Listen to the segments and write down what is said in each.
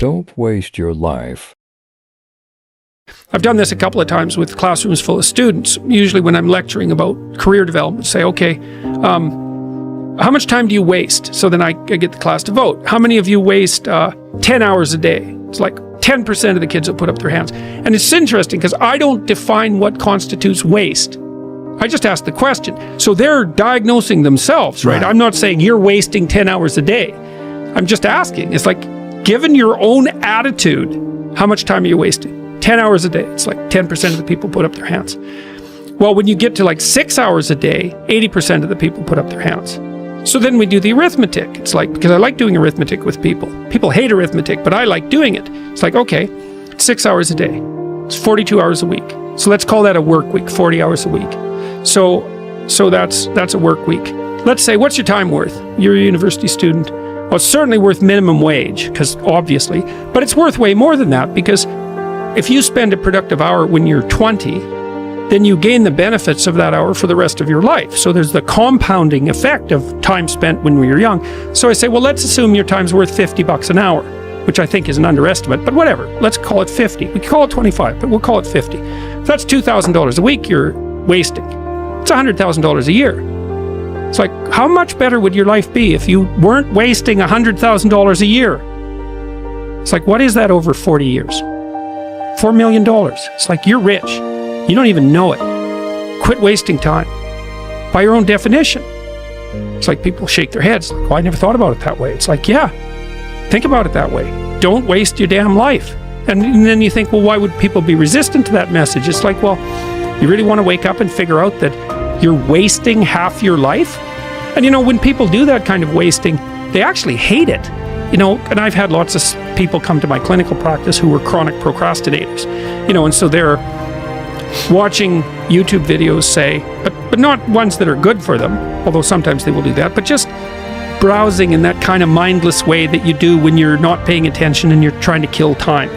Don't waste your life. I've done this a couple of times with classrooms full of students, usually when I'm lecturing about career development. Say, okay, how much time do you waste? So then I get the class to vote. How many of you waste 10 hours a day? It's like 10% of the kids will put up their hands. And it's interesting because I don't define what constitutes waste. I just ask the question. So they're diagnosing themselves, right? I'm not saying you're wasting 10 hours a day. I'm just asking. It's like, given your own attitude, how much time are you wasting? 10 hours a day. It's like 10% of the people put up their hands. Well, when you get to like 6 hours a day, 80% of the people put up their hands. So then we do the arithmetic. It's like, because I like doing arithmetic with people. People hate arithmetic, but I like doing it. It's like, okay, 6 hours a day. It's 42 hours a week. So let's call that a work week, 40 hours a week. So that's a work week. Let's say, what's your time worth? You're a university student. Well, it's certainly worth minimum wage, because obviously, but it's worth way more than that, because if you spend a productive hour when you're 20, then you gain the benefits of that hour for the rest of your life. So there's the compounding effect of time spent when we were young. So I say, well, let's assume your time's worth $50 an hour, which I think is an underestimate, but whatever. Let's call it 50. We can call it 25, but we'll call it 50. If that's $2,000 a week you're wasting. It's $100,000 a year. It's like, how much better would your life be if you weren't wasting $100,000 a year? It's like, what is that over 40 years? $4 million. It's like, you're rich. You don't even know it. Quit wasting time. By your own definition. It's like people shake their heads. Like, well, I never thought about it that way. It's like, yeah, think about it that way. Don't waste your damn life. And then you think, well, why would people be resistant to that message? It's like, well, you really want to wake up and figure out that you're wasting half your life? And you know, when people do that kind of wasting, they actually hate it. You know, and I've had lots of people come to my clinical practice who were chronic procrastinators. You know, and so they're watching YouTube videos, say, but not ones that are good for them, although sometimes they will do that, but just browsing in that kind of mindless way that you do when you're not paying attention and you're trying to kill time.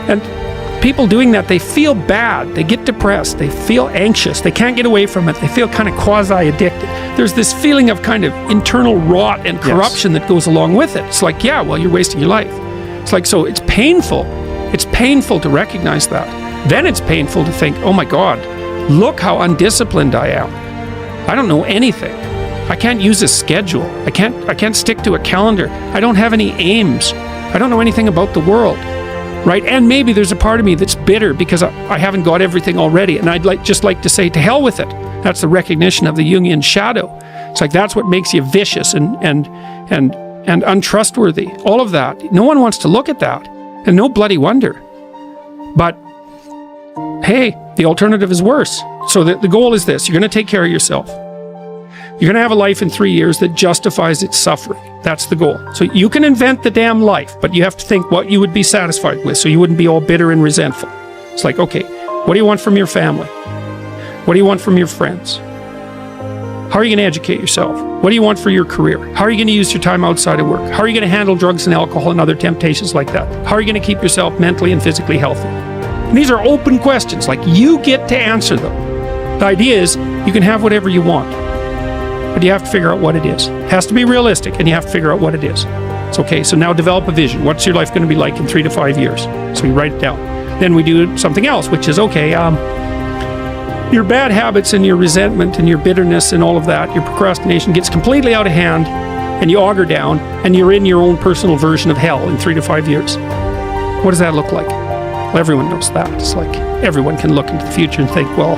And people doing that, they feel bad, they get depressed, they feel anxious, they can't get away from it, they feel kind of quasi-addicted. There's this feeling of kind of internal rot and corruption that goes along with it. It's like, yeah, well, you're wasting your life. It's like, so it's painful. It's painful to recognize that. Then it's painful to think, oh my God, look how undisciplined I am. I don't know anything. I can't use a schedule. I can't stick to a calendar. I don't have any aims. I don't know anything about the world. Right? And maybe there's a part of me that's bitter because I haven't got everything already. And I'd just like to say, to hell with it. That's the recognition of the Jungian shadow. It's like, that's what makes you vicious and untrustworthy. All of that. No one wants to look at that. And no bloody wonder. But hey, the alternative is worse. So the goal is this. You're going to take care of yourself. You're going to have a life in 3 years that justifies its suffering. That's the goal. So you can invent the damn life, but you have to think what you would be satisfied with so you wouldn't be all bitter and resentful. It's like, okay, what do you want from your family? What do you want from your friends? How are you going to educate yourself? What do you want for your career? How are you going to use your time outside of work? How are you going to handle drugs and alcohol and other temptations like that? How are you going to keep yourself mentally and physically healthy? And these are open questions, like you get to answer them. The idea is you can have whatever you want, but you have to figure out what it is. It has to be realistic, and you have to figure out what it is. It's okay, so now develop a vision. What's your life going to be like in 3 to 5 years? So you write it down. Then we do something else, which is, okay, your bad habits and your resentment and your bitterness and all of that, your procrastination gets completely out of hand, and you auger down, and you're in your own personal version of hell in 3 to 5 years. What does that look like? Well, everyone knows that. It's like everyone can look into the future and think, well,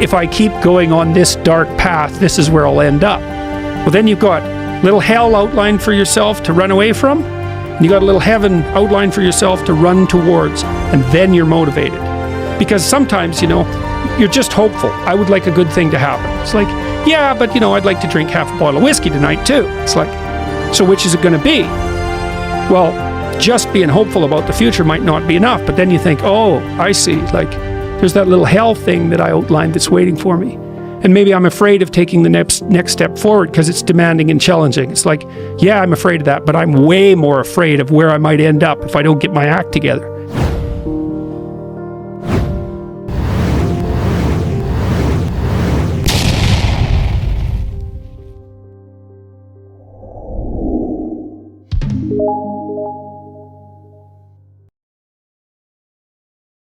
if I keep going on this dark path, this is where I'll end up. Well, then you've got little hell outlined for yourself to run away from, and you got a little heaven outlined for yourself to run towards, and then you're motivated. Because sometimes, you know, you're just hopeful. I would like a good thing to happen. It's like, yeah, but you know, I'd like to drink half a bottle of whiskey tonight too. It's like, so which is it going to be? Well, just being hopeful about the future might not be enough, but then you think, oh, I see, like, there's that little hell thing that I outlined that's waiting for me. And maybe I'm afraid of taking the next step forward because it's demanding and challenging. It's like, yeah, I'm afraid of that, but I'm way more afraid of where I might end up if I don't get my act together.